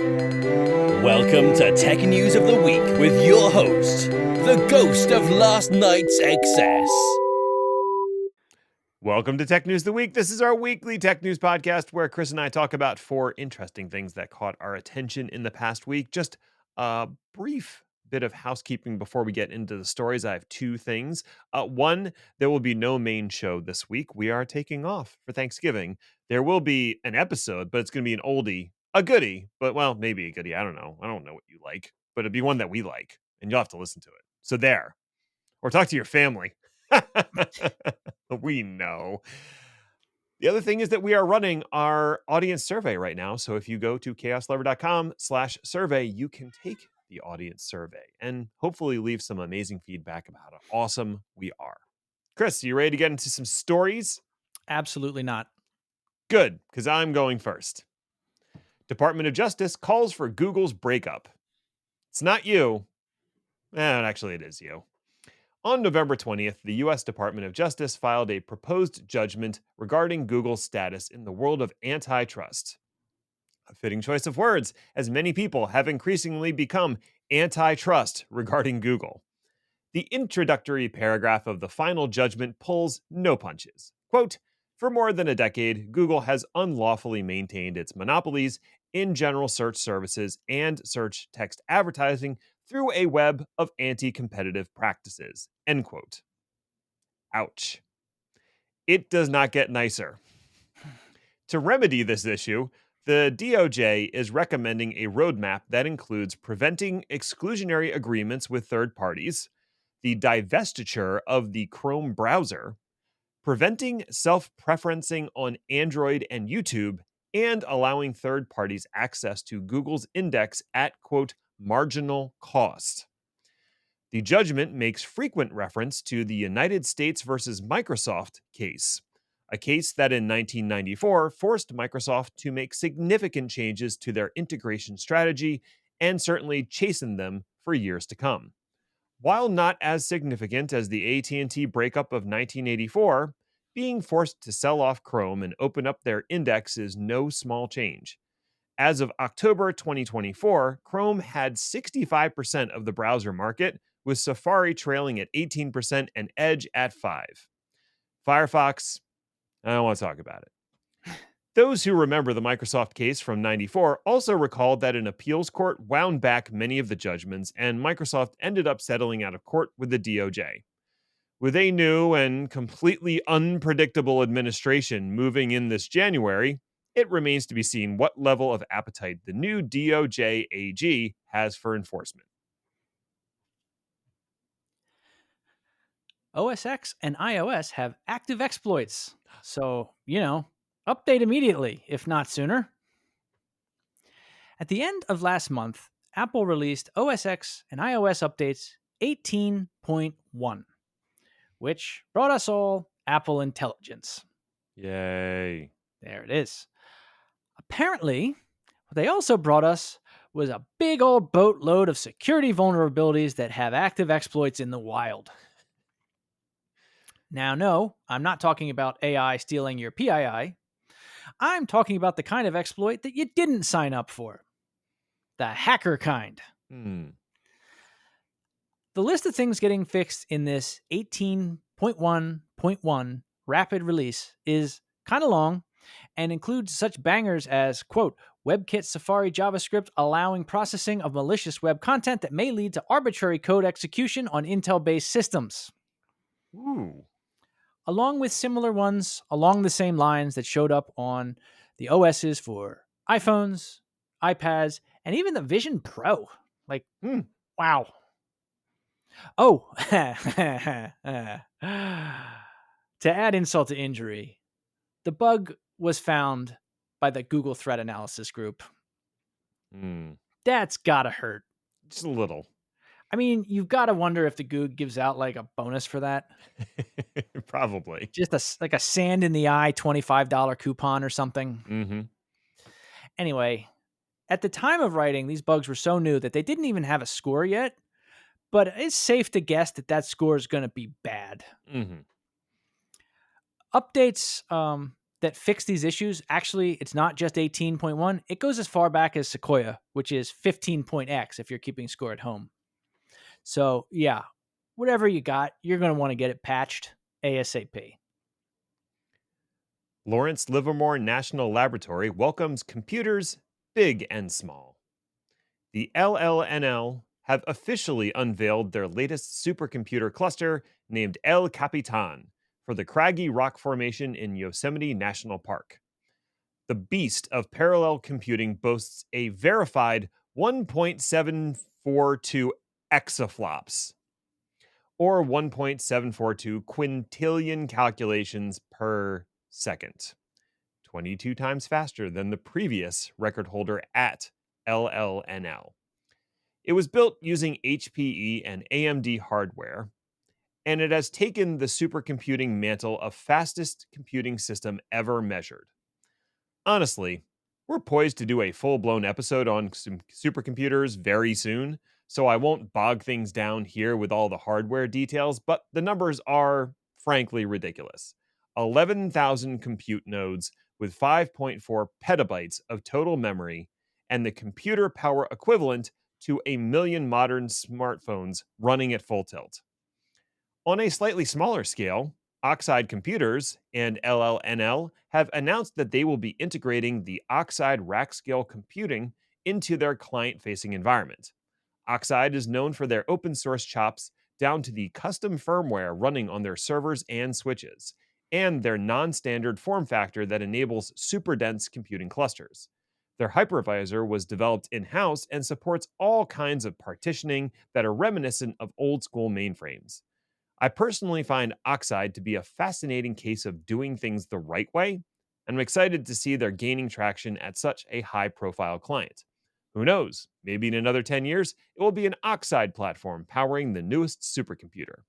Welcome to Tech News of the Week with your host, the ghost of last night's excess. Welcome to Tech News of the Week. This is our weekly tech news podcast where Chris and I talk about 4 interesting things that caught our attention in the past week. Just a brief bit of housekeeping before we get into the stories. I have 2 things. One, there will be no main show this week. We are taking off for Thanksgiving. There will be an episode, but it's going to be an oldie, a goodie, but well, maybe a goodie. I don't know. I don't know what you like, but it'd be one that we like, and you'll have to listen to it. So there. Or talk to your family. We know. The other thing is that we are running our audience survey right now. So if you go to chaoslover.com/survey, you can take the audience survey and hopefully leave some amazing feedback about how awesome we are. Chris, you ready to get into some stories? Absolutely not. Good, because I'm going first. Department of Justice calls for Google's breakup. It's not you. Actually, it is you. On November 20th, the U.S. Department of Justice filed a proposed judgment regarding Google's status in the world of antitrust. A fitting choice of words, as many people have increasingly become antitrust regarding Google. The introductory paragraph of the final judgment pulls no punches. Quote, "For more than a decade, Google has unlawfully maintained its monopolies in general search services and search text advertising through a web of anti-competitive practices." End quote. Ouch. It does not get nicer. To remedy this issue, the DOJ is recommending a roadmap that includes preventing exclusionary agreements with third parties, the divestiture of the Chrome browser, preventing self-preferencing on Android and YouTube, and allowing third parties access to Google's index at, quote, marginal cost. The judgment makes frequent reference to the United States versus Microsoft case, a case that in 1994 forced Microsoft to make significant changes to their integration strategy and certainly chastened them for years to come. While not as significant as the AT&T breakup of 1984, being forced to sell off Chrome and open up their index is no small change. As of October 2024, Chrome had 65% of the browser market, with Safari trailing at 18% and Edge at 5%. Firefox, I don't want to talk about it. Those who remember the Microsoft case from 94 also recalled that an appeals court wound back many of the judgments, and Microsoft ended up settling out of court with the DOJ. With a new and completely unpredictable administration moving in this January, it remains to be seen what level of appetite the new DOJ AG has for enforcement. OS X and iOS have active exploits. So, update immediately, if not sooner. At the end of last month, Apple released OS X and iOS updates 18.1, which brought us all Apple Intelligence. Yay. There it is. Apparently, what they also brought us was a big old boatload of security vulnerabilities that have active exploits in the wild. Now, no, I'm not talking about AI stealing your PII. I'm talking about the kind of exploit that you didn't sign up for. The hacker kind. The list of things getting fixed in this 18.1.1 rapid release is kind of long and includes such bangers as, quote, WebKit Safari JavaScript allowing processing of malicious web content that may lead to arbitrary code execution on Intel-based systems. Ooh. Along with similar ones along the same lines that showed up on the OSs for iPhones, iPads, and even the Vision Pro. Wow. Oh, to add insult to injury, the bug was found by the Google Threat Analysis Group. That's gotta hurt. Just a little. I mean, you've got to wonder if the Goog gives out like a bonus for that. Probably. Just a sand in the eye $25 coupon or something. Mm-hmm. Anyway, at the time of writing, these bugs were so new that they didn't even have a score yet. But it's safe to guess that score is going to be bad. Mm-hmm. Updates that fixed these issues, actually, it's not just 18.1. It goes as far back as Sequoia, which is 15.x if you're keeping score at home. So, yeah, whatever you got, you're going to want to get it patched ASAP. Lawrence Livermore National Laboratory welcomes computers big and small. The LLNL have officially unveiled their latest supercomputer cluster named El Capitan for the craggy rock formation in Yosemite National Park. The beast of parallel computing boasts a verified 1.742 exaflops, or 1.742 quintillion calculations per second, 22 times faster than the previous record holder at LLNL. It was built using HPE and AMD hardware, and it has taken the supercomputing mantle of fastest computing system ever measured. Honestly, we're poised to do a full-blown episode on supercomputers very soon, so I won't bog things down here with all the hardware details, but the numbers are, frankly, ridiculous. 11,000 compute nodes with 5.4 petabytes of total memory, and the computer power equivalent to 1 million modern smartphones running at full tilt. On a slightly smaller scale, Oxide Computers and LLNL have announced that they will be integrating the Oxide rack scale computing into their client-facing environment. Oxide is known for their open source chops down to the custom firmware running on their servers and switches, and their non-standard form factor that enables super dense computing clusters. Their hypervisor was developed in-house and supports all kinds of partitioning that are reminiscent of old-school mainframes. I personally find Oxide to be a fascinating case of doing things the right way, and I'm excited to see they're gaining traction at such a high-profile client. Who knows? Maybe in another 10 years, it will be an Oxide platform powering the newest supercomputer.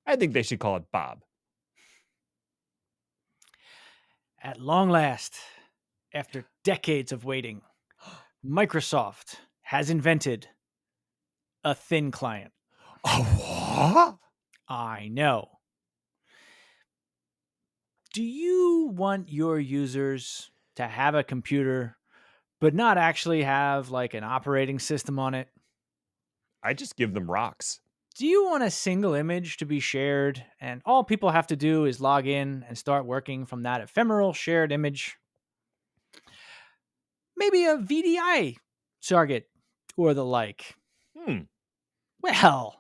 I think they should call it Bob. At long last, after decades of waiting, Microsoft has invented a thin client. A what? I know. Do you want your users to have a computer but not actually have like an operating system on it? I just give them rocks. Do you want a single image to be shared and all people have to do is log in and start working from that ephemeral shared image? Maybe a VDI target or the like. Well,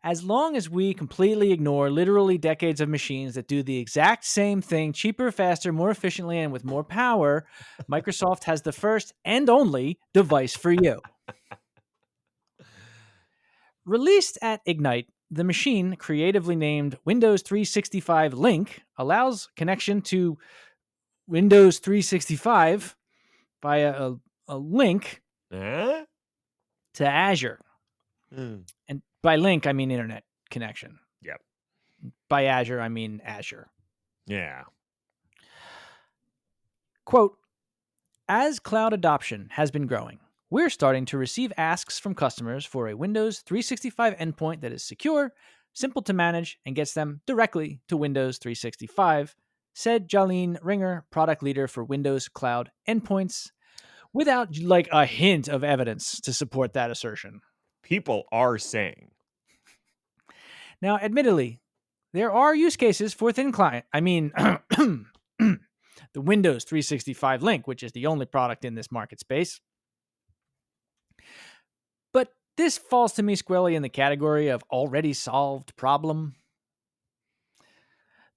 as long as we completely ignore literally decades of machines that do the exact same thing cheaper, faster, more efficiently, and with more power, Microsoft has the first and only device for you. Released at Ignite, the machine, creatively named Windows 365 Link, allows connection to Windows 365 via a link to Azure. And by link, I mean internet connection. Yep. By Azure, I mean Azure. Yeah. Quote, as cloud adoption has been growing, we're starting to receive asks from customers for a Windows 365 endpoint that is secure, simple to manage, and gets them directly to Windows 365, said Jolene Ringer, product leader for Windows Cloud Endpoints, without like a hint of evidence to support that assertion. People are saying. Now, admittedly, there are use cases for thin client. I mean, the Windows 365 Link, which is the only product in this market space. But this falls to me squarely in the category of already solved problem.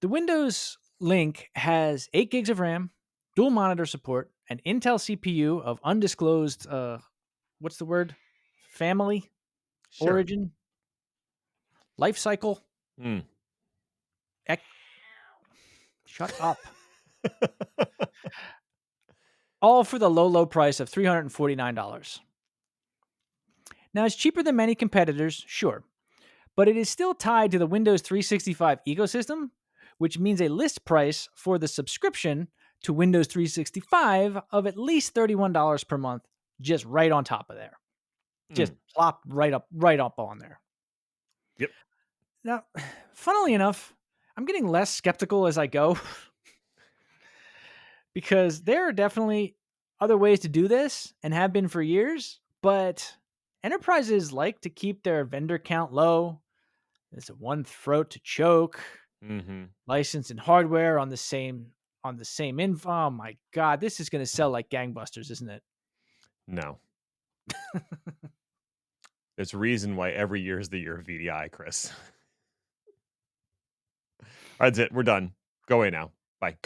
The Windows Link has 8 gigs of RAM, dual monitor support, an Intel CPU of undisclosed, what's the word? Family? Sure. Origin? Life cycle? Shut up. All for the low price of $349. Now, it's cheaper than many competitors, sure, but it is still tied to the Windows 365 ecosystem, which means a list price for the subscription to Windows 365 of at least $31 per month, just right on top of there. Just plop right up on there. Yep. Now, funnily enough, I'm getting less skeptical as I go. because there are definitely other ways to do this and have been for years, but enterprises like to keep their vendor count low. There's a one throat to choke. Mm-hmm. License and hardware on the same info. Oh my god, this is going to sell like gangbusters, isn't it? No. There's a reason why every year is the year of VDI, Chris. That's it. We're done. Go away now. Bye.